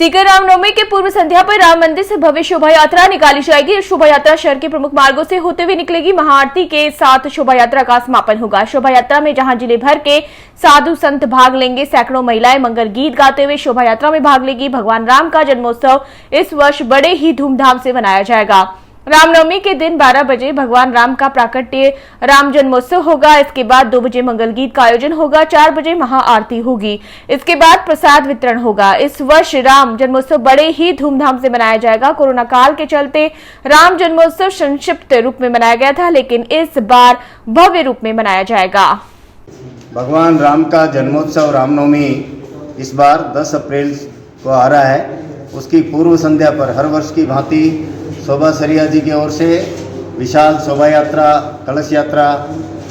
सीकर रामनवमी के पूर्व संध्या पर राम मंदिर से भव्य शोभा यात्रा निकाली जाएगी। इस शोभा यात्रा शहर के प्रमुख मार्गों से होते हुए निकलेगी। महाआरती के साथ शोभा यात्रा का समापन होगा। शोभा यात्रा में जहां जिले भर के साधु संत भाग लेंगे, सैकड़ों महिलाएं मंगल गीत गाते हुए शोभा यात्रा में भाग लेगी। भगवान राम का जन्मोत्सव इस वर्ष बड़े ही धूमधाम से मनाया जाएगा। रामनवमी के दिन 12 बजे भगवान राम का प्राकट्य राम जन्मोत्सव होगा। इसके बाद 2 बजे मंगल गीत का आयोजन होगा। 4 बजे महाआरती होगी। इसके बाद प्रसाद वितरण होगा। इस वर्ष राम जन्मोत्सव बड़े ही धूमधाम से मनाया जाएगा। कोरोना काल के चलते राम जन्मोत्सव संक्षिप्त रूप में मनाया गया था, लेकिन इस बार भव्य रूप में मनाया जाएगा। भगवान राम का जन्मोत्सव रामनवमी इस बार 10 अप्रैल को आ रहा है। उसकी पूर्व संध्या पर हर वर्ष की भांति शोभा सरिया जी की ओर से विशाल शोभा यात्रा, कलश यात्रा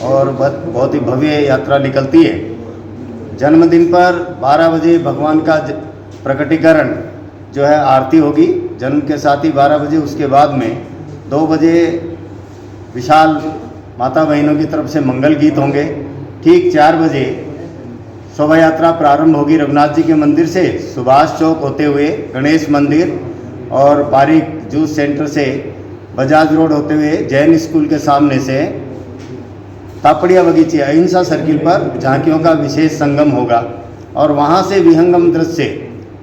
और बहुत ही भव्य यात्रा निकलती है। जन्मदिन पर 12 बजे भगवान का प्रकटीकरण जो है आरती होगी जन्म के साथ ही 12 बजे। उसके बाद में 2 बजे विशाल माता बहनों की तरफ से मंगल गीत होंगे। ठीक 4 बजे शोभा यात्रा प्रारंभ होगी रघुनाथ जी के मंदिर से, सुभाष चौक होते हुए गणेश मंदिर और बारीक जूस सेंटर से बजाज रोड होते हुए जैन स्कूल के सामने से तापड़िया बगीचे अहिंसा सर्किल पर झांकियों का विशेष संगम होगा। और वहाँ से विहंगम दृश्य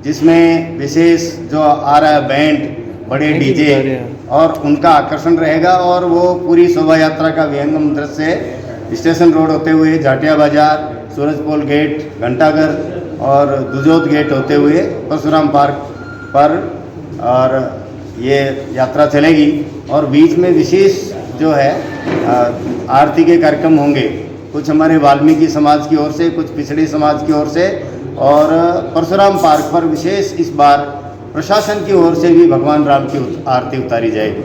जिसमें विशेष जो आ रहा है बैंड, बड़े डीजे और उनका आकर्षण रहेगा। और वो पूरी शोभा यात्रा का विहंगम दृश्य स्टेशन रोड होते हुए जाटिया बाजार, सूरजपोल गेट, घंटाघर और दुजोत गेट होते हुए परशुराम पार्क पर और ये यात्रा चलेगी। और बीच में विशेष जो है आरती के कार्यक्रम होंगे, कुछ हमारे वाल्मीकि समाज की ओर से, कुछ पिछड़ी समाज की ओर से। और परशुराम पार्क पर विशेष इस बार प्रशासन की ओर से भी भगवान राम की आरती उतारी जाएगी।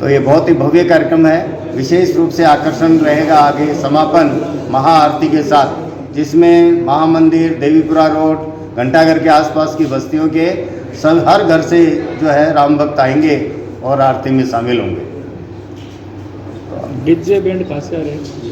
तो ये बहुत ही भव्य कार्यक्रम है। विशेष रूप से आकर्षण रहेगा आगे समापन महाआरती के साथ, जिसमें महामंदिर, देवीपुरा रोड, घंटाघर के आसपास की बस्तियों के सब हर घर से जो है राम भक्त आएंगे और आरती में शामिल होंगे। डीजे बैंड कहाँ से आ रहे हैं?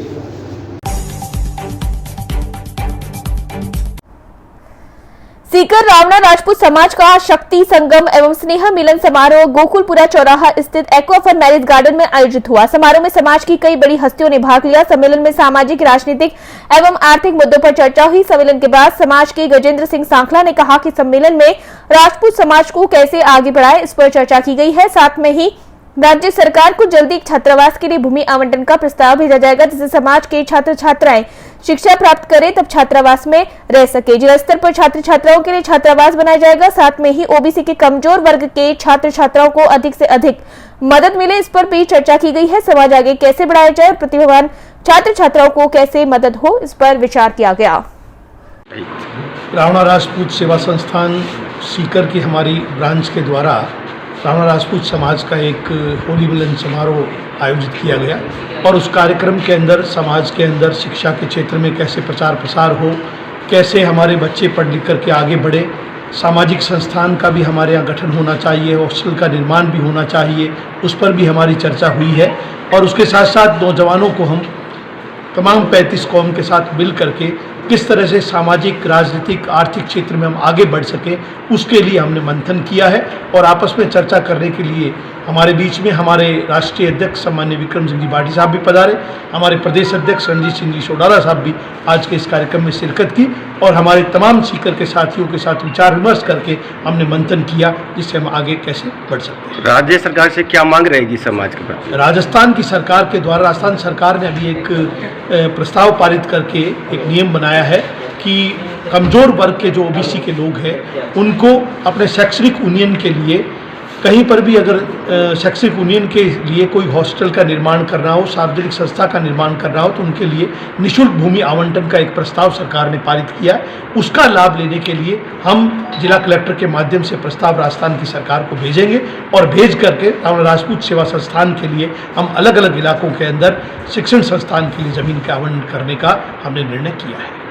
सीकर रावणा राजपूत समाज का शक्ति संगम एवं स्नेह मिलन समारोह गोकुलपुरा चौराहा स्थित एक्वाफन मैरिज गार्डन में आयोजित हुआ। समारोह में समाज की कई बड़ी हस्तियों ने भाग लिया। सम्मेलन में सामाजिक, राजनीतिक एवं आर्थिक मुद्दों पर चर्चा हुई। सम्मेलन के बाद समाज के गजेंद्र सिंह सांखला ने कहा कि सम्मेलन में राजपूत समाज को कैसे आगे बढ़ाए, इस पर चर्चा की गई है। साथ में ही राज्य सरकार को जल्दी छात्रावास के लिए भूमि आवंटन का प्रस्ताव भेजा जाएगा, जिससे समाज के छात्र छात्राएं शिक्षा प्राप्त करें तब छात्रावास में रह सके। जिला स्तर पर छात्र छात्राओं के लिए छात्रावास बनाया जाएगा। साथ में ही ओबीसी के कमजोर वर्ग के छात्र छात्राओं को अधिक से अधिक मदद मिले, इस पर भी चर्चा की गई है। समाज आगे कैसे बढ़ाया जाए, प्रतिभावान छात्र छात्राओं को कैसे मदद हो, इस पर विचार किया गया। रावणा राजपूत सेवा संस्थान सीकर की हमारी ब्रांच के द्वारा रावणा राजपूत समाज का एक होली मिलन समारोह आयोजित किया गया। और उस कार्यक्रम के अंदर समाज के अंदर शिक्षा के क्षेत्र में कैसे प्रचार प्रसार हो, कैसे हमारे बच्चे पढ़ लिख करके आगे बढ़े, सामाजिक संस्थान का भी हमारे यहाँ गठन होना चाहिए, हॉस्टल का निर्माण भी होना चाहिए, उस पर भी हमारी चर्चा हुई है। और उसके साथ साथ नौजवानों को हम तमाम 35 कौम के साथ मिल करके किस तरह से सामाजिक, राजनीतिक, आर्थिक क्षेत्र में हम आगे बढ़ सकें, उसके लिए हमने मंथन किया है। और आपस में चर्चा करने के लिए हमारे बीच में हमारे राष्ट्रीय अध्यक्ष सम्माननीय विक्रम सिंह जी बाटी साहब भी पधारे, हमारे प्रदेश अध्यक्ष रणजीत सिंह जी सोडारा साहब भी आज के इस कार्यक्रम में शिरकत की। और हमारे तमाम सीकर के साथियों के साथ विचार विमर्श करके हमने मंथन किया जिससे हम आगे कैसे बढ़ सकते हैं। राज्य सरकार से क्या मांग रहेगी समाज के प्रति? राजस्थान की सरकार के द्वारा राजस्थान सरकार ने अभी एक प्रस्ताव पारित करके एक नियम बनाया है कि कमज़ोर वर्ग के जो ओबीसी के लोग हैं उनको अपने शैक्षणिक यूनियन के लिए कहीं पर भी अगर शैक्षणिक यूनियन के लिए कोई हॉस्टल का निर्माण करना हो, सार्वजनिक संस्था का निर्माण करना हो, तो उनके लिए निःशुल्क भूमि आवंटन का एक प्रस्ताव सरकार ने पारित किया। उसका लाभ लेने के लिए हम जिला कलेक्टर के माध्यम से प्रस्ताव राजस्थान की सरकार को भेजेंगे और भेज करके रावणा राजपूत सेवा संस्थान के लिए हम अलग अलग इलाकों के अंदर शिक्षण संस्थान के लिए जमीन का आवंटन करने का हमने निर्णय किया है।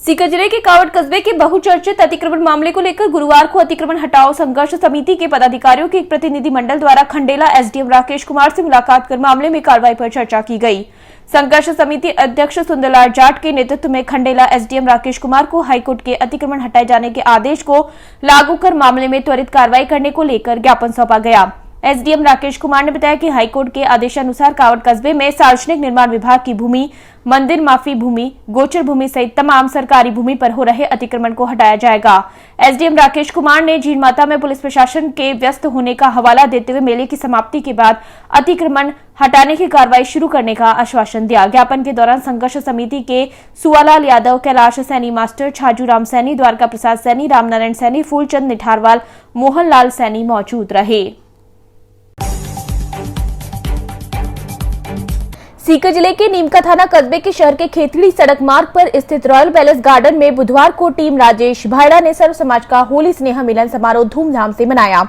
सीकर जिले के कावड़ कस्बे के बहुचर्चित अतिक्रमण मामले को लेकर गुरुवार को अतिक्रमण हटाओ संघर्ष समिति के पदाधिकारियों के एक प्रतिनिधि मंडल द्वारा खंडेला एसडीएम राकेश कुमार से मुलाकात कर मामले में कार्रवाई पर चर्चा की गई। संघर्ष समिति अध्यक्ष सुंदरलाल जाट के नेतृत्व में खंडेला एसडीएम राकेश कुमार को हाईकोर्ट के अतिक्रमण हटाए जाने के आदेश को लागू कर मामले में त्वरित कार्रवाई करने को लेकर ज्ञापन सौंपा गया। एसडीएम राकेश कुमार ने बताया कि हाईकोर्ट के आदेशानुसार कावड़ कस्बे में सार्वजनिक निर्माण विभाग की भूमि, मंदिर माफी भूमि, गोचर भूमि सहित तमाम सरकारी भूमि पर हो रहे अतिक्रमण को हटाया जाएगा। एसडीएम राकेश कुमार ने झील माता में पुलिस प्रशासन के व्यस्त होने का हवाला देते हुए मेले की समाप्ति के बाद अतिक्रमण हटाने की कार्रवाई शुरू करने का आश्वासन दिया। ज्ञापन के दौरान संघर्ष समिति के सुवालाल यादव, कैलाश सैनी मास्टर, छाजू राम सैनी, द्वारका प्रसाद सैनी, रामनारायण सैनी, फूलचंद निठारवाल, मोहन लाल सैनी मौजूद रहे। सीकर जिले के नीमका थाना कस्बे के शहर के खेतड़ी सड़क मार्ग पर स्थित रॉयल पैलेस गार्डन में बुधवार को टीम राजेश भायड़ा ने सर्व समाज का होली स्नेह मिलन समारोह धूमधाम से मनाया।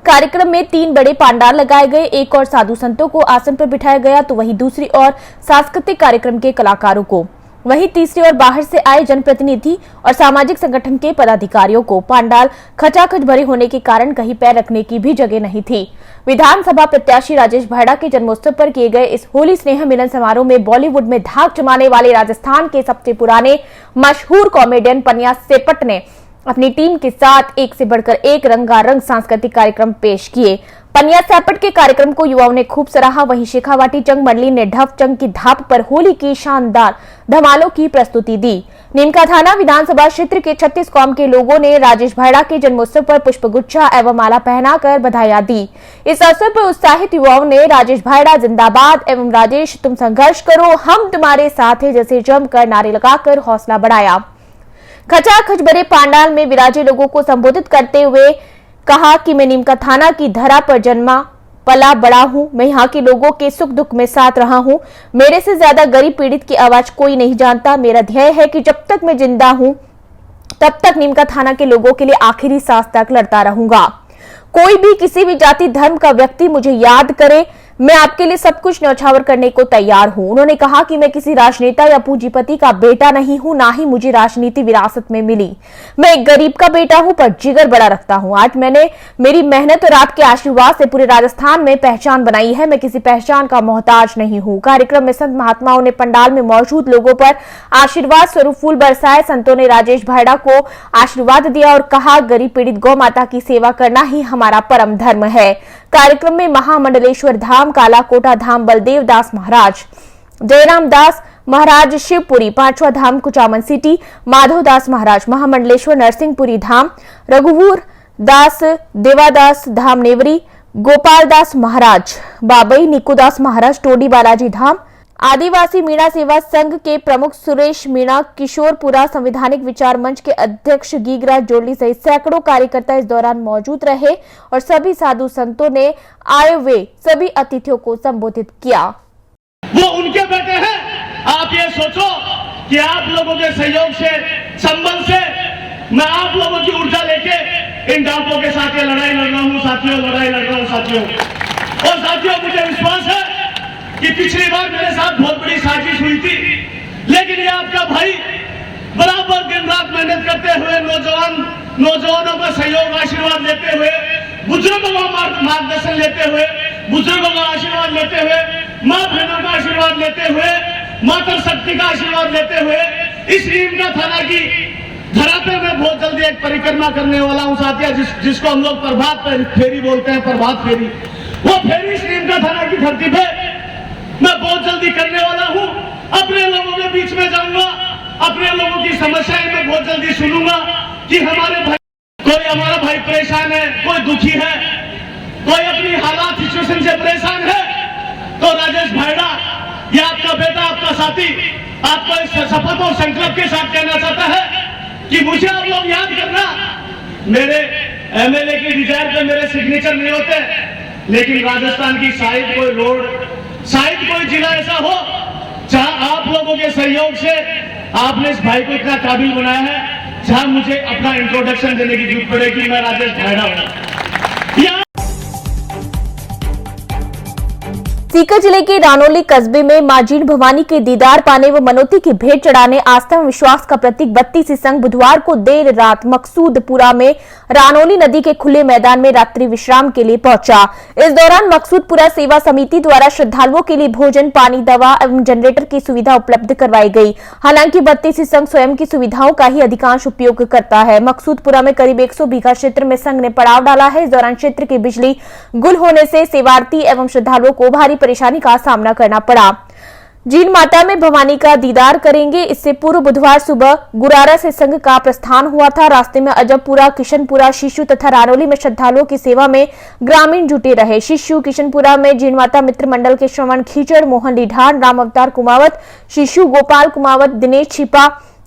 कार्यक्रम में 3 बड़े पांडाल लगाए गए, एक और साधु संतों को आसन पर बिठाया गया तो वहीं दूसरी ओर सांस्कृतिक कार्यक्रम के कलाकारों को, वहीं तीसरी ओर बाहर से आए जनप्रतिनिधि और सामाजिक संगठन के पदाधिकारियों को। पांडाल खचाखच भरे होने के कारण कहीं पैर रखने की भी जगह नहीं थी। विधानसभा प्रत्याशी राजेश भायड़ा के जन्मोत्सव पर किए गए इस होली स्नेह मिलन समारोह में बॉलीवुड में धाक जमाने वाले राजस्थान के सबसे पुराने मशहूर कॉमेडियन पनिया सेपट ने अपनी टीम के साथ एक से बढ़कर एक रंगारंग सांस्कृतिक कार्यक्रम पेश किए। पनिया सेपट के कार्यक्रम को युवाओं ने खूब सराहा। वहीं शेखावाटी चंग मंडली ने ढप चंग की धाप पर होली की शानदार धमालों की प्रस्तुति दी। नीमका थाना विधानसभा क्षेत्र के 36 कौम के लोगों ने राजेश भायड़ा के जन्मोत्सव पर पुष्पगुच्छा एवं माला पहनाकर बधाइयां दी। इस अवसर पर उत्साहित युवाओं ने राजेश भायड़ा जिंदाबाद एवं राजेश तुम संघर्ष करो, हम तुम्हारे साथ हैं जैसे जमकर नारे लगाकर हौसला बढ़ाया। खचाखच भरे पांडाल में विराजे लोगों को संबोधित करते हुए कहा कि मैं नीमका थाना की धरा पर जन्मा पला बड़ा हूं, मैं यहाँ के लोगों के सुख दुख में साथ रहा हूं, मेरे से ज्यादा गरीब पीड़ित की आवाज कोई नहीं जानता। मेरा ध्येय है कि जब तक मैं जिंदा हूं तब तक नीमका थाना के लोगों के लिए आखिरी सांस तक लड़ता रहूंगा। कोई भी किसी भी जाति धर्म का व्यक्ति मुझे याद करे, मैं आपके लिए सब कुछ न्यौछावर करने को तैयार हूं। उन्होंने कहा कि मैं किसी राजनेता या पूंजीपति का बेटा नहीं हूं, ना ही मुझे राजनीति विरासत में मिली। मैं एक गरीब का बेटा हूं पर जिगर बड़ा रखता हूं। आज मैंने मेरी मेहनत और आपके आशीर्वाद से पूरे राजस्थान में पहचान बनाई है। मैं किसी पहचान का मोहताज नहीं हूं। कार्यक्रम में संत महात्माओं ने पंडाल में मौजूद लोगों पर आशीर्वाद स्वरूप फूल बरसाए। संतों ने राजेश भायड़ा को आशीर्वाद दिया और कहा, गरीब पीड़ित गौ माता की सेवा करना ही हमारा परम धर्म है। कार्यक्रम में महामंडलेश्वर धाम, कालाकोटा धाम बलदेव दास महाराज, जयराम दास महाराज शिवपुरी, 5वां धाम कुचामन सिटी, माधव दास महाराज, महामंडलेश्वर नरसिंहपुरी धाम, रघुवीर दास देवादास धाम नेवरी, गोपाल दास महाराज, बाबई निकुदास महाराज, टोडी बालाजी धाम, आदिवासी मीणा सेवा संघ के प्रमुख सुरेश मीणा, किशोरपुरा संवैधानिक विचार मंच के अध्यक्ष गीगराज जोड़ली सहित सैकड़ों कार्यकर्ता इस दौरान मौजूद रहे और सभी साधु संतों ने आए हुए सभी अतिथियों को संबोधित किया। वो उनके बेटे हैं। आप ये सोचो कि आप लोगों के सहयोग से, संबंध से मैं आप लोगों की ऊर्जा लेके इन डाकों के साथ ये लड़ाई लड़ रहा हूँ साथियों, लड़ाई लड़ रहा हूँ साथियों। और साथियों, मुझे विश्वास है कि पिछली बार मेरे साथ बहुत बड़ी साजिश हुई थी, लेकिन ये आपका भाई बराबर दिन रात मेहनत करते हुए नौजवानों का सहयोग आशीर्वाद लेते हुए, बुजुर्गों का मार्गदर्शन लेते हुए, बुजुर्गों का आशीर्वाद लेते हुए, माँ बहनों का आशीर्वाद लेते हुए, माता शक्ति का आशीर्वाद लेते हुए इस नीमका थाना की धरा पे मैं बहुत जल्दी एक परिक्रमा करने वाला हूँ साथिया, जिसको हम लोग प्रभात फेरी बोलते हैं। प्रभात फेरी, वो फेरी इस नीमका थाना की धरती पे मैं बहुत जल्दी करने वाला हूँ। अपने लोगों के बीच में जाऊंगा, अपने लोगों की समस्याएं मैं बहुत जल्दी सुनूंगा कि हमारे भाई, कोई हमारा भाई परेशान है, कोई दुखी है, कोई अपनी हालात सिचुएशन से परेशान है, तो राजेश भायड़ा ये आपका बेटा, आपका साथी आपको इस शपथ और संकल्प के साथ कहना चाहता है कि मुझे आप लोग याद करना। मेरे एमएलए की डिजायर पे मेरे सिग्नेचर नहीं होते, लेकिन राजस्थान की शायद कोई रोड, शायद कोई जिला ऐसा हो जहां आप लोगों के सहयोग से आपने इस भाई को इतना काबिल बनाया है, जहां मुझे अपना इंट्रोडक्शन देने की जरूरत पड़ेगी। मैं राजेश भायड़ा हूं। सीकर जिले के रानोली कस्बे में मां जीण भवानी के दीदार पाने व मनोती की भेंट चढ़ाने आस्था व विश्वास का प्रतीक बत्ती सिंह बुधवार को देर रात मकसूदपुरा में रानोली नदी के खुले मैदान में रात्रि विश्राम के लिए पहुंचा। इस दौरान मकसूदपुरा सेवा समिति द्वारा श्रद्धालुओं के लिए भोजन, पानी, दवा एवं जनरेटर की सुविधा उपलब्ध करवाई गई। हालांकि बत्ती सिंह स्वयं की सुविधाओं का ही अधिकांश उपयोग करता है। मकसूदपुरा में करीब 100 बीघा क्षेत्र में संघ ने पड़ाव डाला है। इस दौरान क्षेत्र की बिजली गुल होने से सेवार्थी एवं श्रद्धालुओं को भारी परेशानी का सामना करना पड़ा। जीण माता में भवानी का दीदार करेंगे। इससे पूर्व बुधवार सुबह गुरारा से संघ का प्रस्थान हुआ था। रास्ते में अजबपुरा, किशनपुरा, शिशु तथा रानोली में श्रद्धालुओं की सेवा में ग्रामीण जुटे रहे। शिशु किशनपुरा में जीण माता मित्र मंडल के श्रवण खीचड़, मोहन लिढान, राम अवतार कुमावत, शिशु गोपाल कुमावत, दिनेश छिपा,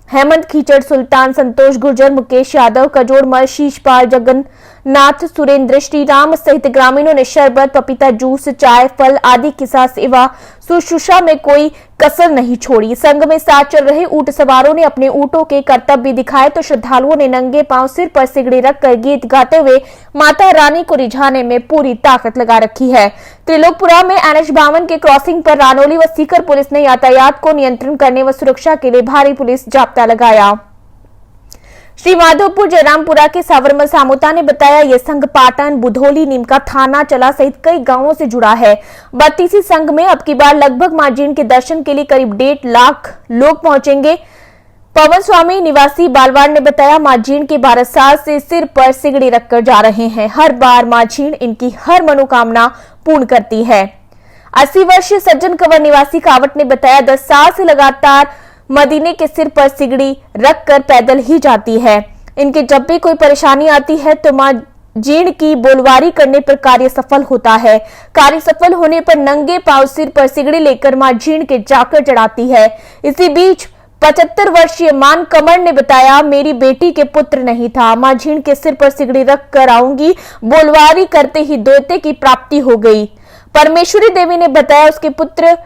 हेमंत खीचड़, सुल्तान, संतोष गुर्जर, मुकेश यादव, कजोड़मल, शीशपाल, जगन्नाथ, सुरेंद्र, श्रीराम सहित ग्रामीणों ने शरबत, पपीता जूस, चाय, फल आदि की सेवा शुश्रूषा में कोई कसर नहीं छोड़ी। संघ में साथ चल रहे ऊंट सवारों ने अपने ऊंटों के कर्तव्य दिखाए तो श्रद्धालुओं ने नंगे पांव सिर पर सिगड़ी रखकर गीत गाते हुए माता रानी को रिझाने में पूरी ताकत लगा रखी है। त्रिलोकपुरा में NH 52 के क्रॉसिंग पर रानोली व सीकर पुलिस ने यातायात को नियंत्रण करने व सुरक्षा के लिए भारी पुलिस जाब्ता लगाया। श्री माधोपुर जयरामपुरा के सावरमल सामोता ने बताया, यह संघ पाटन, बुधोली, नीमका थाना, चला सहित कई गांवों से जुड़ा है। बत्तीसी संघ में अब की बार लगभग मां जीण के दर्शन के लिए करीब 1.5 लाख लोग पहुंचेंगे। पवन स्वामी निवासी बालवाड़ ने बताया, मां जीण के 12 साल से सिर पर सिगड़ी रखकर जा रहे हैं। हर बार मां जीण इनकी हर मनोकामना पूर्ण करती है। 80 वर्षीय सज्जन कंवर निवासी कावट ने बताया, 10 साल से लगातार मदीने के सिर पर सिगड़ी रखकर पैदल ही जाती है। इनके जब भी कोई परेशानी आती है तो मां जीण की बोलवारी करने पर कार्य सफल होता है। कार्य सफल होने पर नंगे पांव सिर पर सिगड़ी लेकर मां जीण के जाकर चढ़ाती है। इसी बीच 75 वर्षीय मान कमर ने बताया, मेरी बेटी के पुत्र नहीं था, मां जीण के सिर पर सिगड़ी रख कर आऊंगी, बोलवारी करते ही दोते की प्राप्ति हो गई। परमेश्वरी देवी ने बताया, उसके पुत्र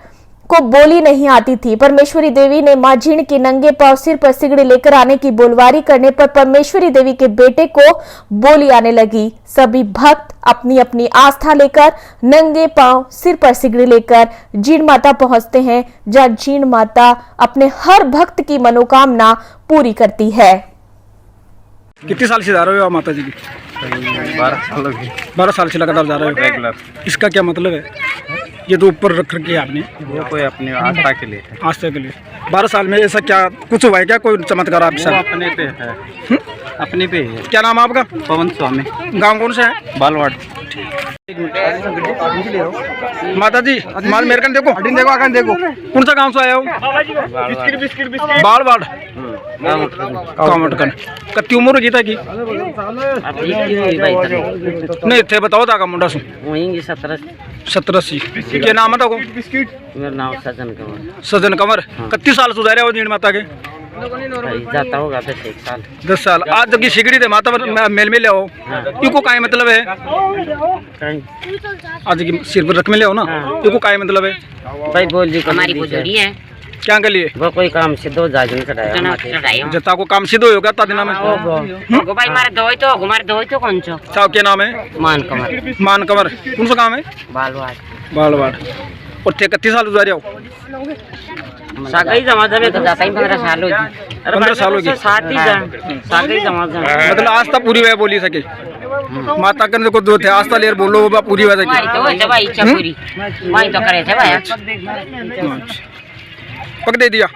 को बोली नहीं आती थी। परमेश्वरी देवी ने मां जीण के नंगे पांव सिर पर सिगड़ी लेकर आने की बोलवारी करने पर परमेश्वरी देवी के बेटे को बोली आने लगी। सभी भक्त अपनी अपनी आस्था लेकर नंगे पांव सिर पर सिगड़ी लेकर जीण माता पहुंचते हैं, जहां जीण माता अपने हर भक्त की मनोकामना पूरी करती है। कितने साल से जा रहे हो आप माता जी की? 12 साल से लगातार जा रहे हो रेगुलर। इसका क्या मतलब है? ये तो ऊपर रख रखी है आपने, वो कोई अपनी आस्था के लिए है। आस्था के लिए। 12 साल में ऐसा क्या कुछ हुआ है क्या, कोई चमत्कार आपके वो साथ? अपने पे है, अपने पे है। क्या नाम है आपका? पवन स्वामी, गांव कौन सा है? बालवाड़। माता जी माल मेरे कन देखो, देखो आकर देखो, कौन सा गांव से आया हो? बालवाड़ कामटकन। कत्ती उम्र होगी था की? नहीं थे बताओ था का मुंडा सु 17 सी। क्या नाम है था को? मेरा नाम सज्जन कंवर। सज्जन कंवर। कितने साल सुधारे हो जीण माता के? जाता होगा 10 साल। आज जब की सिगड़ी थे माता मेल में ले आओ, इनको काय मतलब है? आज की सिर पर रख में ले आओ ना, इनको काय मतलब है? भाई बोल जी हमारी बुजुर्गी है, क्या के लिए? वो कोई काम सिद्ध हो जाए चढ़ाया जता को काम सिद्ध होगा ता दिन में भाई मारे दो तो कौन सा साहब क्या नाम है? मान कंवर। मान कंवर। कौन सा काम है? बालवाड़। बालवाड़। और थे 31 साल गुजारे हो? सागई जमाजा में तो जाता ही 15 साल होगी। 15 साल होगी। साथ ही सागई जमाजा मतलब आस्था पूरी वह बोली सके माता करने को दो थे, आस्था लेर बोलो वो पूरी वह सके। तो भाई इच्छा पूरी वही तो करे थे भाई। पक दे दिया।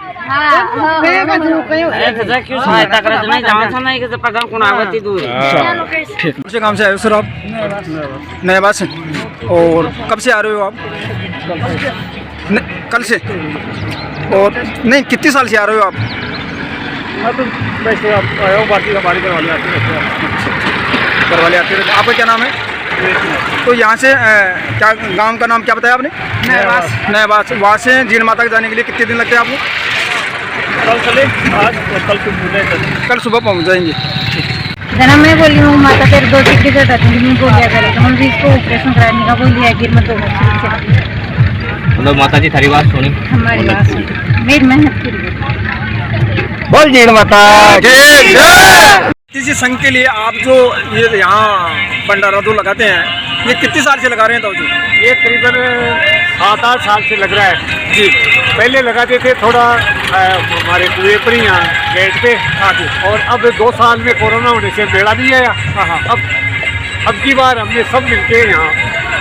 क्यों सहायता करे तो नहीं जाना था नहीं कि पता कौन आवती दूर। ठीक। कौन से काम से आए हो सर आप? नए बात से। और कब से आ रहे हो आप? कल से। और नहीं कितने साल से आ रहे हो आप? मैं तो वैसे आप आया हूँ, बाकी हमारी घरवाले आते रहते हैं। घरवाले आते रहते। आपका क्या नाम है? तो यहाँ से क्या गांव का नाम क्या बताया आपने? नयाबास। वहाँ से जीण माता के जाने के लिए कितने दिन लगते हैं आपको? कल चले आज और कल सुबह पहुँच जाएंगे। जना मैं बोली हूँ माता तेरे 2 टिकट चढ़ा थी, मैं बोलिया करेगा हम भी इसको ऑपरेशन कराने का बोलिया गिर मत दो। मतलब माता जी थारी बात सुनी, हमारी बात सुनी, मेरी मेहनत पूरी। बोल जीण माता किसी संघ के लिए आप जो ये यहाँ भंडारा जो लगाते हैं, ये कितने साल से लगा रहे हैं? तो ये करीबन 7-8 साल से लग रहा है जी। पहले लगाते थे थोड़ा हमारे कुएं पर ही यहाँ गेट पे आके, और अब 2 साल में कोरोना होने से बेड़ा नहीं आया। अब की बार हमने सब मिलके यहाँ,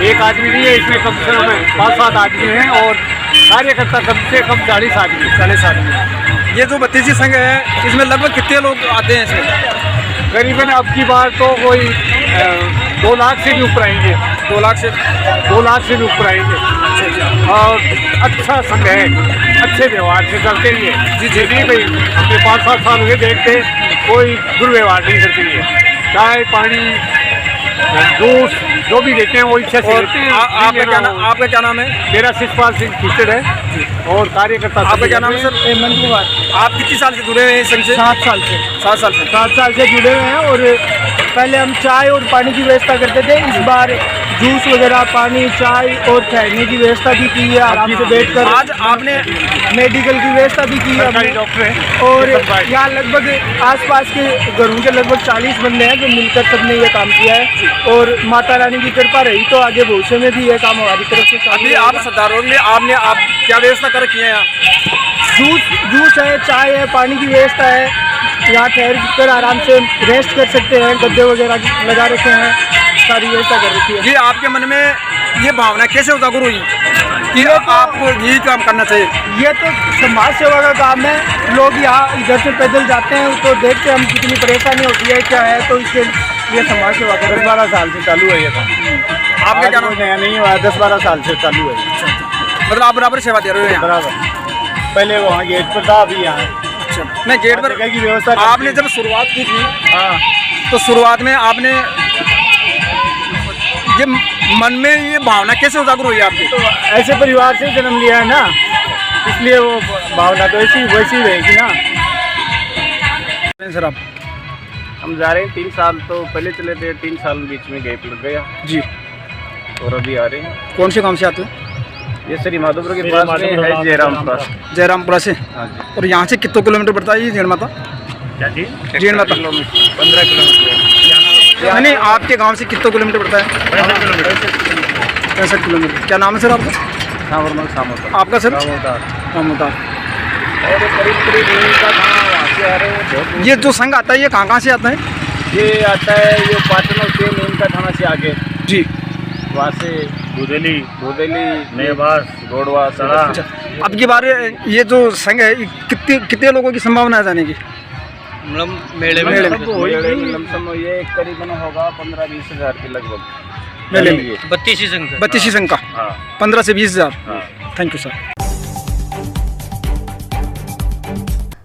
एक आदमी नहीं है इसमें, कम से कम 5-7 आदमी हैं और कार्यकर्ता कम से कम 40 आदमी। ये जो भतीजी संघ है इसमें लगभग कितने लोग आते हैं इसमें? करीबन अब की बार तो कोई 2 लाख से भी ऊपर आएंगे। 2 लाख से भी ऊपर आएंगे। और अच्छा संघ है, अच्छे व्यवहार से करते हैं जी जी नहीं भाई, हमने 5-7 साल हुए देखते कोई दुर्व्यवहार नहीं करते हैं। चाय पानी जूस जो भी देते हैं वो इच्छा से देते हैं। आपका क्या नाम है? मेरा शिषपाल सिंह खीचड़ है और कार्यकर्ता। आपका क्या नाम है सर? हेमंत कुमार। आप कितने साल से जुड़े हुए हैं संघ से? 7 साल से। 7 साल से जुड़े हुए हैं। और पहले हम चाय और पानी की व्यवस्था करते थे, इस बार जूस वगैरह, पानी, चाय और ठहरने की व्यवस्था भी की है, आराम से बैठकर। आज आपने मेडिकल की व्यवस्था भी की है डॉक्टर है। और यहाँ लगभग आसपास के घरों के लगभग 40 बंदे हैं जो मिलकर सबने ये काम किया है, और माता रानी की कृपा रही तो आगे भविष्य में भी ये काम हमारी तरफ से। अभी आप सरदारों ने आप क्या व्यवस्था कर रखी है यहाँ? जूस है, चाय है, पानी की व्यवस्था है, यहाँ ठहर कर आराम से रेस्ट कर सकते हैं, गद्दे वगैरह लगा रखे हैं, सारी व्यवस्था कर रखी है जी। आपके मन में ये भावना कैसे उजागर हुई कि आपको यही काम करना चाहिए? ये तो समाज सेवा का काम है। लोग यहाँ इधर से पैदल जाते हैं तो देखते हैं हम कितनी परेशानी होती है, क्या है, तो इसके लिए समाज सेवा का 10-12 साल से चालू है ये काम। आपके क्या नाम? नया नहीं हुआ, 10-12 साल से चालू है। मतलब आप बराबर सेवा दे रहे हो यहाँ? बराबर। पहले वहाँ गेट पर था, अभी यहाँ। अच्छा, मैं गेट पर की व्यवस्था। आपने जब शुरुआत की थी, हाँ, तो शुरुआत में आपने ये मन में ये भावना कैसे उजागर हुई आपकी? तो ऐसे परिवार से जन्म लिया है ना, इसलिए वो भावना तो ऐसी वैसी रहेगी ना। सर आप? हम जा रहे हैं 3 साल तो पहले चले थे, 3 साल बीच में गैप लग गया जी, और अभी आ रहे हैं। कौन से काम से आते हो? ये श्री माधोपुर के पास में है, जयरामपुरा से। हाँ जी। और यहाँ से कितने किलोमीटर पड़ता है ये जीण माता? क्या जी? जीण माता 15 किलोमीटर। नहीं, आपके गांव से कितने किलोमीटर पड़ता है? 65 किलोमीटर। क्या नाम है सर आपका? सामोता। आपका सर? सामोता। और करीब का खाना वहाँ से आ रहे हैं। ये जो संघ आता है ये कहाँ से आता है? ये आता है, ये पाटन से नीम का थाना से आगे जी, वहाँ से बुदेली, नेवास, गोडवा, सड़ा। अब की बार ये जो संघ है कितने लोगों की संभावना है जाने की? मेले में लमसम ये करीबन होगा 15-20 हज़ार के लगभग मेले में। 32 संघ का। हाँ। 15 से 20 हज़ार। हाँ। Thank you sir.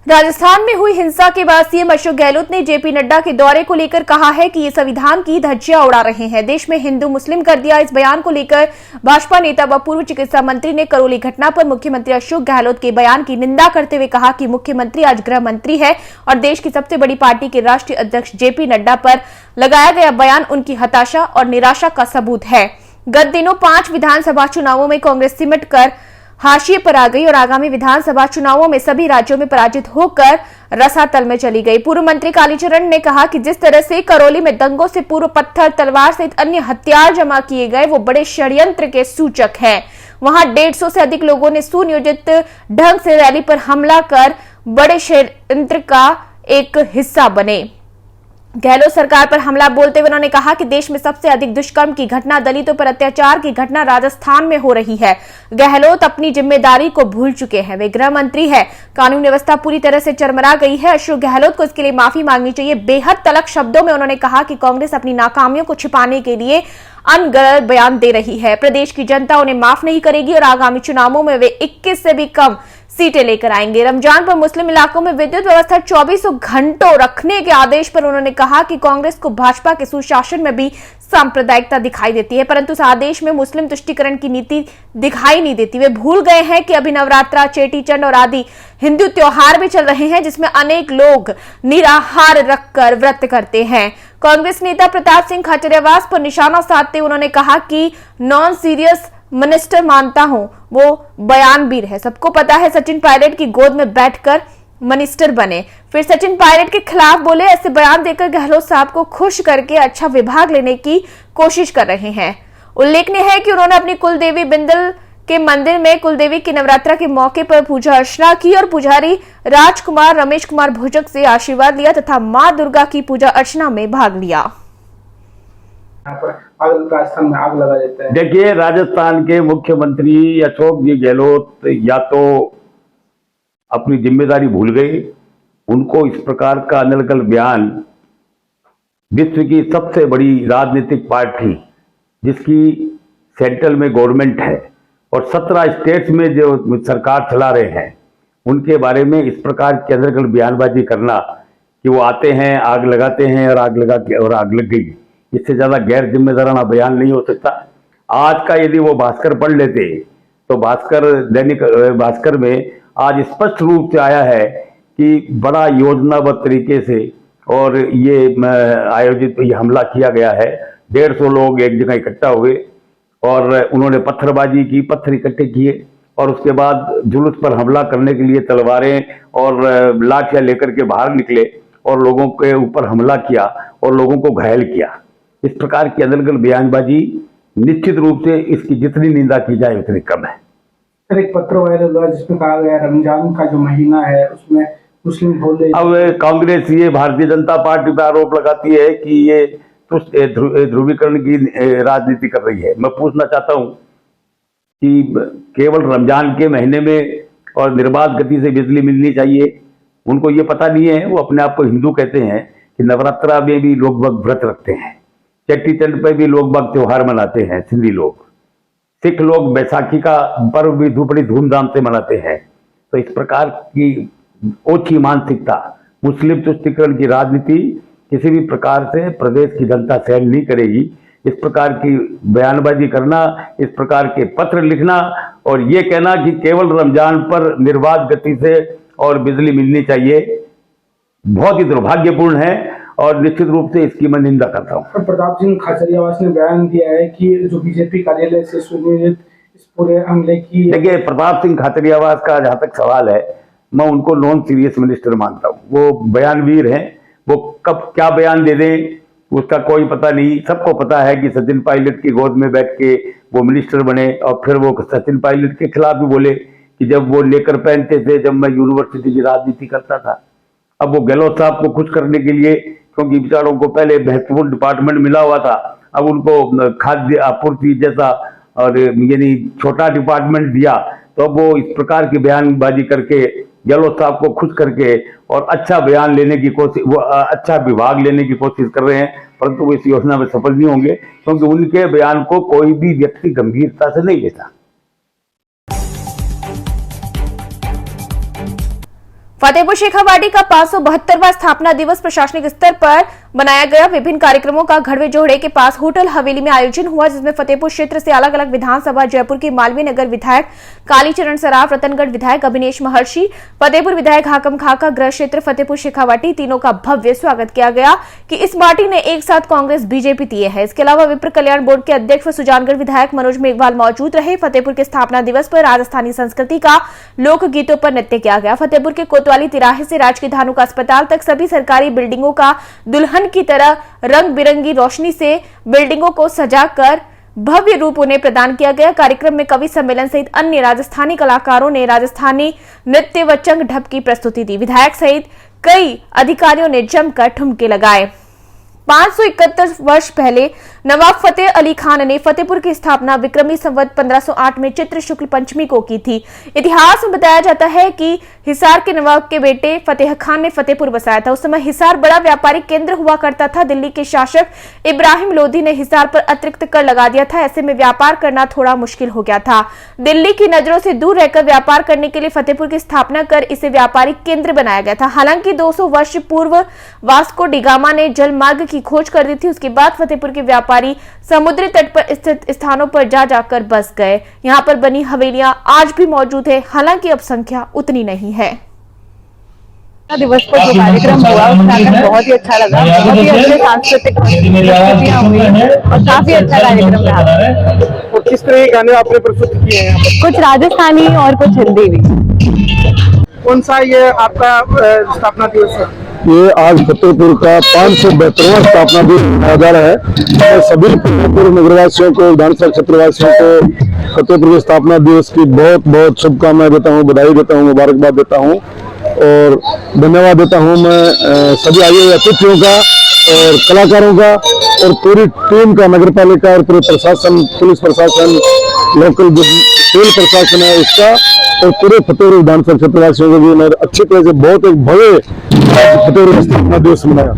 राजस्थान में हुई हिंसा के बाद सीएम अशोक गहलोत ने जेपी नड्डा के दौरे को लेकर कहा है कि ये संविधान की धज्जियां उड़ा रहे हैं, देश में हिंदू मुस्लिम कर दिया। इस बयान को लेकर भाजपा नेता व पूर्व चिकित्सा मंत्री ने करौली घटना पर मुख्यमंत्री अशोक गहलोत के बयान की निंदा करते हुए कहा कि मुख्यमंत्री आज गृह मंत्री है और देश की सबसे बड़ी पार्टी के राष्ट्रीय अध्यक्ष जेपी नड्डा पर लगाया गया बयान उनकी हताशा और निराशा का सबूत है। गत दिनों 5 विधानसभा चुनावों में कांग्रेस सिमट कर हाशिए पर आ गई और आगामी विधानसभा चुनावों में सभी राज्यों में पराजित होकर रसातल में चली गई। पूर्व मंत्री कालीचरण ने कहा कि जिस तरह से करौली में दंगों से पूर्व पत्थर, तलवार सहित अन्य हथियार जमा किए गए वो बड़े षड्यंत्र के सूचक हैं। वहां 150 से अधिक लोगों ने सुनियोजित ढंग से रैली पर हमला कर बड़े षड्यंत्र का एक हिस्सा बने। गहलोत सरकार पर हमला बोलते हुए उन्होंने कहा कि देश में सबसे अधिक दुष्कर्म की घटना, दलितों पर अत्याचार की घटना राजस्थान में हो रही है। गहलोत अपनी जिम्मेदारी को भूल चुके हैं, वे गृह मंत्री है। कानून व्यवस्था पूरी तरह से चरमरा गई है। अशोक गहलोत को इसके लिए माफी मांगनी चाहिए। बेहद तल्ख शब्दों में उन्होंने कहा कि कांग्रेस अपनी नाकामियों को छिपाने के लिए अनगढ़ बयान दे रही है। प्रदेश की जनता उन्हें माफ नहीं करेगी और आगामी चुनावों में वे 21 से भी कम सीटें लेकर आएंगे। रमजान पर मुस्लिम इलाकों में विद्युत व्यवस्था 24 घंटों रखने के आदेश पर उन्होंने कहा कि कांग्रेस को भाजपा के सुशासन में भी सांप्रदायिकता दिखाई देती है, परंतु इस आदेश में मुस्लिम तुष्टीकरण की नीति दिखाई नहीं देती। वे भूल गए हैं कि अभी नवरात्रा, चेटीचंड और आदि हिंदू त्योहार भी चल रहे हैं जिसमें अनेक लोग निराहार रखकर व्रत करते हैं। कांग्रेस नेता प्रताप सिंह खाचरियावास पर निशाना साधते उन्होंने कहा कि नॉन सीरियस मिनिस्टर मानता हूं, वो बयानबीर है। सबको पता है सचिन पायलट की गोद में बैठकर मिनिस्टर बने, फिर सचिन पायलट के खिलाफ बोले। ऐसे बयान देकर गहलोत साहब को खुश करके अच्छा विभाग लेने की कोशिश कर रहे हैं। उल्लेखनीय है कि उन्होंने अपनी कुल देवी बिंदल के मंदिर में कुलदेवी की नवरात्रा के मौके पर पूजा अर्चना की और पुजारी राजकुमार रमेश कुमार भुजक से आशीर्वाद लिया तथा मां दुर्गा की पूजा अर्चना में भाग लिया। राजस्थान में आग लगा देते हैं। देखिए, राजस्थान के मुख्यमंत्री अशोक जी गहलोत या तो अपनी जिम्मेदारी भूल गए, उनको इस प्रकार का अनर्गल बयान विश्व की सबसे बड़ी राजनीतिक पार्टी जिसकी सेंट्रल में गवर्नमेंट है और 17 स्टेट्स में जो सरकार चला रहे हैं उनके बारे में इस प्रकार की अनर्गल बयानबाजी करना कि वो आते हैं आग लगाते हैं और आग लगा के और आग लग गई, इससे ज्यादा गैर जिम्मेदाराना बयान नहीं हो सकता। आज का यदि वो भास्कर पढ़ लेते तो दैनिक भास्कर में आज स्पष्ट रूप से आया है कि बड़ा योजनाबद्ध तरीके से और ये आयोजित ये हमला किया गया है। 150 लोग एक जगह इकट्ठा हुए और उन्होंने पत्थरबाजी की, पत्थर इकट्ठे किए और उसके बाद जुलूस पर हमला करने के लिए तलवारें और लाठियां लेकर के बाहर निकले और लोगों के ऊपर हमला किया और लोगों को घायल किया। इस प्रकार की अनर्गल बयानबाजी निश्चित रूप से इसकी जितनी निंदा की जाए उतनी कम है। एक पत्र वायरल हुआ जिसमें कहा गया रमजान का जो महीना है उसमें मुस्लिम भोले। अब कांग्रेस ये भारतीय जनता पार्टी पर आरोप लगाती है कि ये ध्रुवीकरण की राजनीति कर रही है। मैं पूछना चाहता हूं कि केवल रमजान के महीने में और निर्बाध गति से बिजली मिलनी चाहिए, उनको ये पता नहीं है। वो अपने आप को हिंदू कहते हैं कि नवरात्रा में भी लोग बाग व्रत रखते हैं, चेटी चंड पर भी लोग बाग त्योहार मनाते हैं, सिंधी लोग, सिख लोग बैसाखी का पर्व भी बड़ी धूमधाम से मनाते हैं। तो इस प्रकार की ओछी मानसिकता, मुस्लिम तुष्टीकरण की राजनीति किसी भी प्रकार से प्रदेश की जनता सहन नहीं करेगी। इस प्रकार की बयानबाजी करना, इस प्रकार के पत्र लिखना और ये कहना कि केवल रमजान पर निर्बाध गति से और बिजली मिलनी चाहिए, बहुत ही दुर्भाग्यपूर्ण है और निश्चित रूप से इसकी मैं निंदा करता हूँ। प्रताप सिंह खाचरियावास ने बयान दिया है कि जो बीजेपी कार्यालय से सुनियोजित इस पूरे हमले की। देखिए, प्रताप सिंह खाचरियावास का जहाँ तक सवाल है, मैं उनको नॉन सीरियस मिनिस्टर मानता हूँ। वो बयानवीर हैं, वो कब क्या बयान दे दें उसका कोई पता नहीं। सबको पता है कि सचिन पायलट की गोद में बैठ के वो मिनिस्टर बने और फिर वो सचिन पायलट के खिलाफ भी बोले कि जब वो लेकर पहनते थे जब मैं यूनिवर्सिटी की राजनीति करता था। अब वो गहलोत साहब को खुश करने के लिए, क्योंकि बेचारों को पहले महत्वपूर्ण डिपार्टमेंट मिला हुआ था, अब उनको खाद्य आपूर्ति जैसा और यानी छोटा डिपार्टमेंट दिया, तो अब वो इस प्रकार की बयानबाजी करके गहलोत साहब को खुश करके और अच्छा बयान लेने की कोशिश, वो अच्छा विभाग लेने की कोशिश कर रहे हैं, परंतु वो इस योजना में सफल नहीं होंगे क्योंकि उनके बयान को कोई भी व्यक्ति गंभीरता से नहीं लेता। फतेहपुर शेखावाटी का 572वां स्थापना दिवस प्रशासनिक स्तर पर बनाया गया। विभिन्न कार्यक्रमों का घड़वे जोहड़े के पास होटल हवेली में आयोजन हुआ, जिसमें फतेहपुर क्षेत्र से अलग अलग विधानसभा, जयपुर के मालवीय नगर विधायक कालीचरण सराफ, रतनगढ़ विधायक अभिनेश महर्षि, फतेहपुर विधायक हाकम खाका, गृह क्षेत्र फतेहपुर शेखावाटी, तीनों का भव्य स्वागत किया गया कि इस पार्टी ने एक साथ कांग्रेस बीजेपी दिए है। इसके अलावा विप्र कल्याण बोर्ड के अध्यक्ष व सुजानगढ़ विधायक मनोज मेघवाल मौजूद रहे। फतेहपुर के स्थापना दिवस पर राजस्थानी संस्कृति का लोक गीतों पर नृत्य किया गया। फतेहपुर के कोतवाली तिराहे से राजकीय धानुका अस्पताल तक सभी सरकारी बिल्डिंगों का दुल्हन की तरह रंग बिरंगी रोशनी से बिल्डिंगों को सजाकर भव्य रूप उन्हें प्रदान किया गया। कार्यक्रम में कवि सम्मेलन सहित अन्य राजस्थानी कलाकारों ने राजस्थानी नृत्य व चंग ढप की प्रस्तुति दी। विधायक सहित कई अधिकारियों ने जमकर ठुमके लगाए। 571 वर्ष पहले नवाब फतेह अली खान ने फतेहपुर की स्थापना विक्रमी संवत 1508 में चित्र शुक्ल पंचमी को की थी। इतिहास में बताया जाता है कि हिसार के नवाब के बेटे फतेह खान ने फतेहपुर बसाया था। उस समय हिसार बड़ा व्यापारिक केंद्र हुआ करता था। दिल्ली के शासक इब्राहिम लोधी ने हिसार पर अतिरिक्त कर लगा दिया था। ऐसे में व्यापार करना थोड़ा मुश्किल हो गया था। दिल्ली की नजरों से दूर रहकर व्यापार करने के लिए फतेहपुर की स्थापना कर इसे व्यापारिक केंद्र बनाया गया था। हालांकि 200 वर्ष पूर्व वास्को डिगामा ने जल मार्ग की खोज कर दी थी। उसके बाद फतेहपुर के व्यापारी समुद्री तट पर स्थित स्थानों पर जाकर बस गए। यहाँ पर बनी हवेलियां आज भी मौजूद है, हालांकि अब संख्या उतनी नहीं है। दिवस पर जो कार्यक्रम हुआ उसमें बहुत ही अच्छा लगा। बहुत ही अच्छे सांस्कृतिक प्रस्तुतियां हुई और काफी अच्छा कार्यक्रम रहा। और किस तरह के गाने आपने प्रस्तुत किए हैं? कुछ राजस्थानी और कुछ हिंदी भी। कौन सा ये आपका स्थापना दिवस है? ये आज फतेहपुर का 572वां स्थापना दिवस मनाया जा रहा है। मैं सभी फतेहपुर नगरवासियों को, विधानसभा क्षेत्रवासियों को फतेहपुर के स्थापना दिवस की बहुत बहुत शुभकामनाएं देता हूं, बधाई देता हूं, मुबारकबाद देता हूं और धन्यवाद देता हूं मैं सभी आए हुए अतिथियों का और कलाकारों का और पूरी टीम का, नगर पालिका और पूरे प्रशासन, पुलिस प्रशासन, लोकल जो खेल प्रशासन है उसका और पूरे फतेहपुर विधानसभा क्षेत्रवासियों को भी मैं अच्छी तरह से बहुत एक भव्य फतेहपुर स्थापना दिवस मनाया।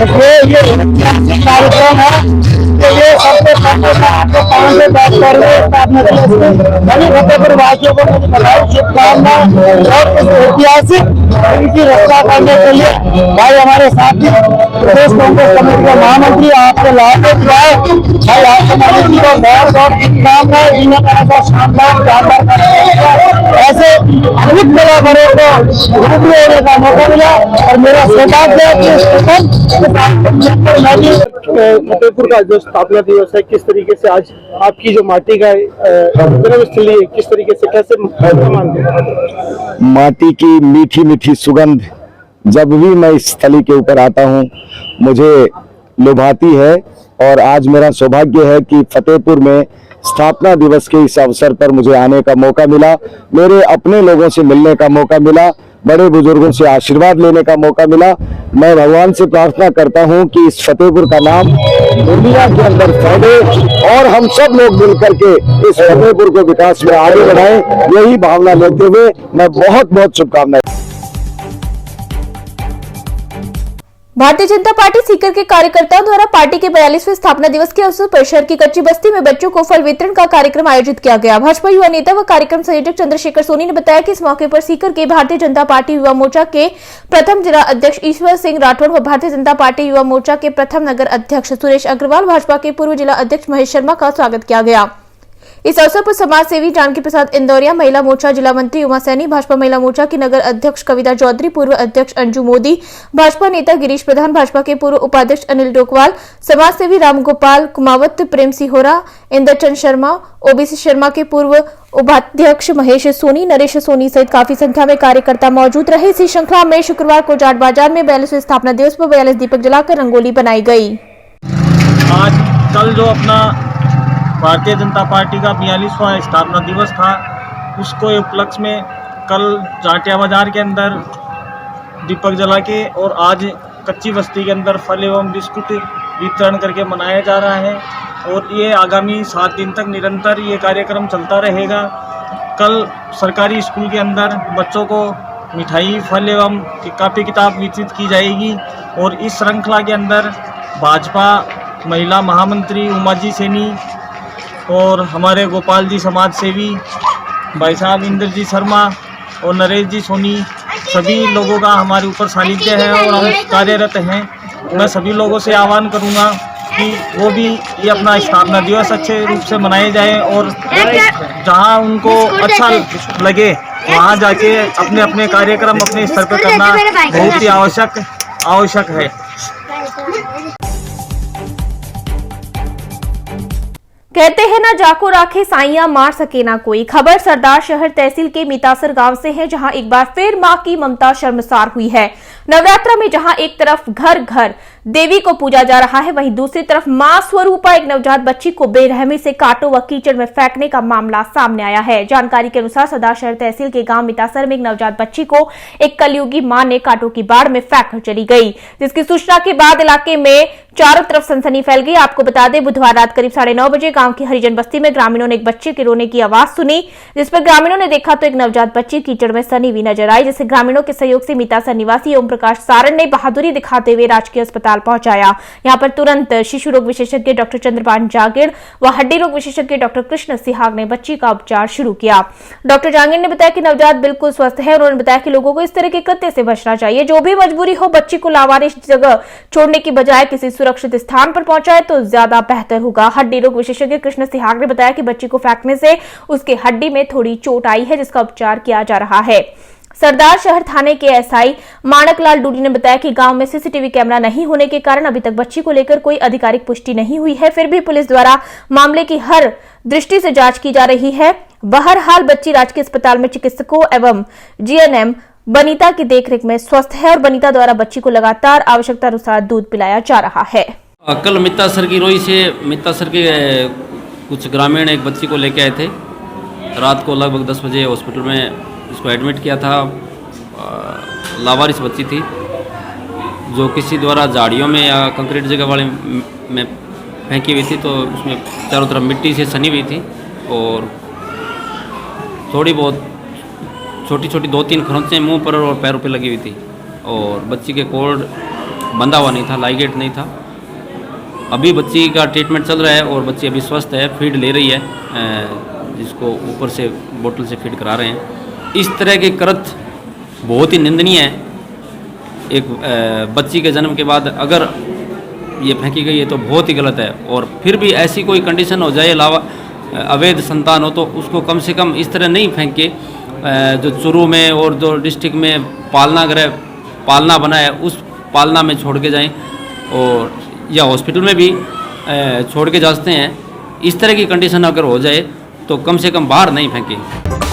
ये कार्यक्रम है तो ये सबसे पहले आपको 572 सभी फतेहपुर वासियों को मुझे बधाई, शुभकामनाएं और इस ऐतिहासिक इनकी रक्षा करने के लिए भाई हमारे साथी प्रदेश कांग्रेस कमेटी के महामंत्री आपको लाभ दिया है भाई, आपको मोदी जी को बहुत बहुत शुभकामनाएं। जिन्होंने ऐसा शानदार ऐसे अनेक कलाकारों को रूबरू होने का मौका मिला और मेरा सौभाग्य है कि फतेहपुर का जो स्थापना दिवस है, किस तरीके से आज आपकी जो माटी का जन्मस्थली है, किस तरीके से कैसे मानते हैं? माटी की मीठी मीठी सुगंध जब भी मैं इस स्थली के ऊपर आता हूँ मुझे लुभाती है और आज मेरा सौभाग्य है कि फतेहपुर में स्थापना दिवस के इस अवसर पर मुझे आने का मौका मिला, मेरे अपने लोगों से मिलने का मौका मिला, बड़े बुजुर्गों से आशीर्वाद लेने का मौका मिला। मैं भगवान से प्रार्थना करता हूं कि इस फतेहपुर का नाम दुनिया के अंदर फैले और हम सब लोग मिलकर के इस फतेहपुर को विकास में आगे बढ़ाएं। यही भावना लेते हुए मैं बहुत बहुत शुभकामनाएं। भारतीय जनता पार्टी सीकर के कार्यकर्ताओं द्वारा पार्टी के 42वें स्थापना दिवस के अवसर पर शहर की कच्ची बस्ती में बच्चों को फल वितरण का कार्यक्रम आयोजित किया गया। भाजपा युवा नेता व कार्यक्रम संयोजक चंद्रशेखर सोनी ने बताया कि इस मौके पर सीकर के भारतीय जनता पार्टी युवा मोर्चा के प्रथम जिला अध्यक्ष ईश्वर सिंह राठौड़ व भारतीय जनता पार्टी युवा मोर्चा के प्रथम नगर अध्यक्ष सुरेश अग्रवाल, भाजपा के पूर्व जिला अध्यक्ष महेश शर्मा का स्वागत किया गया। इस अवसर पर समाज सेवी जानकी प्रसाद इंदौरिया, महिला मोर्चा जिला मंत्री उमा सैनी, भाजपा महिला मोर्चा की नगर अध्यक्ष कविता चौधरी, पूर्व अध्यक्ष अंजू मोदी, भाजपा नेता गिरीश प्रधान, भाजपा के पूर्व उपाध्यक्ष अनिल डोकवाल, समाज सेवी रामगोपाल कुमावत, प्रेम सिहोरा, इंद्रचंद शर्मा, ओबीसी शर्मा के पूर्व उपाध्यक्ष महेश सोनी, नरेश सोनी सहित काफी संख्या में कार्यकर्ता मौजूद रहे। इसी श्रृंखला में शुक्रवार को जाट बाजार में 42वें स्थापना दिवस पर 42 दीपक जलाकर रंगोली बनाई गई। आज कल जो अपना भारतीय जनता पार्टी का 42वां स्थापना दिवस था, उसको उपलक्ष्य में कल जाटिया बाजार के अंदर दीपक जला के और आज कच्ची बस्ती के अंदर फल एवं बिस्कुट वितरण करके मनाया जा रहा है और ये आगामी 7 दिन तक निरंतर ये कार्यक्रम चलता रहेगा। कल सरकारी स्कूल के अंदर बच्चों को मिठाई, फल एवं कापी किताब वितरित की जाएगी और इस श्रृंखला के अंदर भाजपा महिला महामंत्री उमा जी सैनी और हमारे गोपाल जी समाज सेवी, भाई साहब इंद्र जी शर्मा और नरेश जी सोनी, सभी लोगों का हमारे ऊपर सानिध्य है और हम कार्यरत हैं। मैं सभी लोगों से आह्वान करूंगा कि वो भी ये अपना स्थापना दिवस अच्छे रूप से मनाए जाए और जहां उनको अच्छा लगे वहां जाके अपने अपने कार्यक्रम अपने स्तर पर करना बहुत ही आवश्यक है। कहते हैं ना जाको राखे साइया मार सके ना कोई। खबर सरदार शहर तहसील के मीतासर गांव से है, जहां एक बार फिर मां की ममता शर्मसार हुई है। नवरात्र में जहां एक तरफ घर घर देवी को पूजा जा रहा है, वहीं दूसरी तरफ मां स्वरूपा एक नवजात बच्ची को बेरहमी से कांटों व कीचड़ में फेंकने का मामला सामने आया है। जानकारी के अनुसार सरदार शहर तहसील के गांव मीतासर में एक नवजात बच्ची को एक कलयुगी मां ने कांटों की बाढ़ में फेंक कर चली गई, जिसकी सूचना के बाद इलाके में चारों तरफ सनसनी फैल गई। आपको बता दें, बुधवार रात करीब 9:30 बजे गांव की हरिजन बस्ती में ग्रामीणों ने एक बच्चे के रोने की आवाज सुनी, जिस पर ग्रामीणों ने देखा तो एक नवजात बच्ची कीचड़ में सनी हुई नजर आई, जिसे ग्रामीणों के सहयोग से मीतासर निवासी ओम प्रकाश सारण ने बहादुरी दिखाते हुए राजकीय अस्पताल पहुंचाया। यहां पर तुरंत शिशु रोग विशेषज्ञ डॉक्टर चंद्रपाल जागीर व हड्डी रोग विशेषज्ञ डॉक्टर कृष्ण सिहाग ने बच्ची का उपचार शुरू किया। डॉक्टर जागीर ने बताया कि नवजात बिल्कुल स्वस्थ है। उन्होंने बताया कि लोगों को इस तरह के कृत्य से बचना चाहिए। जो भी मजबूरी हो, बच्ची को लावारिस जगह छोड़ने की बजाय किसी सुरक्षित स्थान पर पहुंचाए तो ज्यादा बेहतर होगा। हड्डी रोग विशेषज्ञ कृष्ण सिहाग ने बताया कि बच्ची को फेंकने से उसके हड्डी में थोड़ी चोट आई है, जिसका उपचार किया जा रहा है। सरदार शहर थाने के एसआई माणकलाल डूडी ने बताया कि गांव में सीसीटीवी कैमरा नहीं होने के कारण अभी तक बच्ची को लेकर कोई आधिकारिक पुष्टि नहीं हुई है। फिर भी पुलिस द्वारा मामले की हर दृष्टि से जांच की जा रही है। बहरहाल बच्ची राजकीय अस्पताल में चिकित्सकों एवं जीएनएम बनीता की देखरेख में स्वस्थ है और बनीता द्वारा बच्ची को लगातार आवश्यकता अनुसार दूध पिलाया जा रहा है। कल मित्तासर की रोई से मित्तासर के कुछ ग्रामीण एक बच्ची को लेके आए थे। रात को लगभग 10 बजे हॉस्पिटल में इसको एडमिट किया था। लावारिस बच्ची थी जो किसी द्वारा झाड़ियों में या कंक्रीट जगह वाले में फेंकी हुई थी, तो उसमें चारों तरफ मिट्टी से सनी हुई थी और थोड़ी बहुत छोटी छोटी 2-3 खरोंचें मुंह पर और पैरों पे लगी हुई थी और बच्ची के कोड बंधा हुआ नहीं था, लाइगेट नहीं था। अभी बच्ची का ट्रीटमेंट चल रहा है और बच्ची अभी स्वस्थ है, फीड ले रही है, जिसको ऊपर से बोतल से फीड करा रहे हैं। इस तरह की कृत्य बहुत ही निंदनीय है। एक बच्ची के जन्म के बाद अगर ये फेंकी गई है तो बहुत ही गलत है, और फिर भी ऐसी कोई कंडीशन हो जाए अवैध संतान हो तो उसको कम से कम इस तरह नहीं फेंक के जो चूरू में और जो डिस्ट्रिक्ट में पालना बना है उस पालना में छोड़ के जाएं, और या हॉस्पिटल में भी छोड़ के जा सकते हैं। इस तरह की कंडीशन अगर हो जाए तो कम से कम बाहर नहीं फेंकें।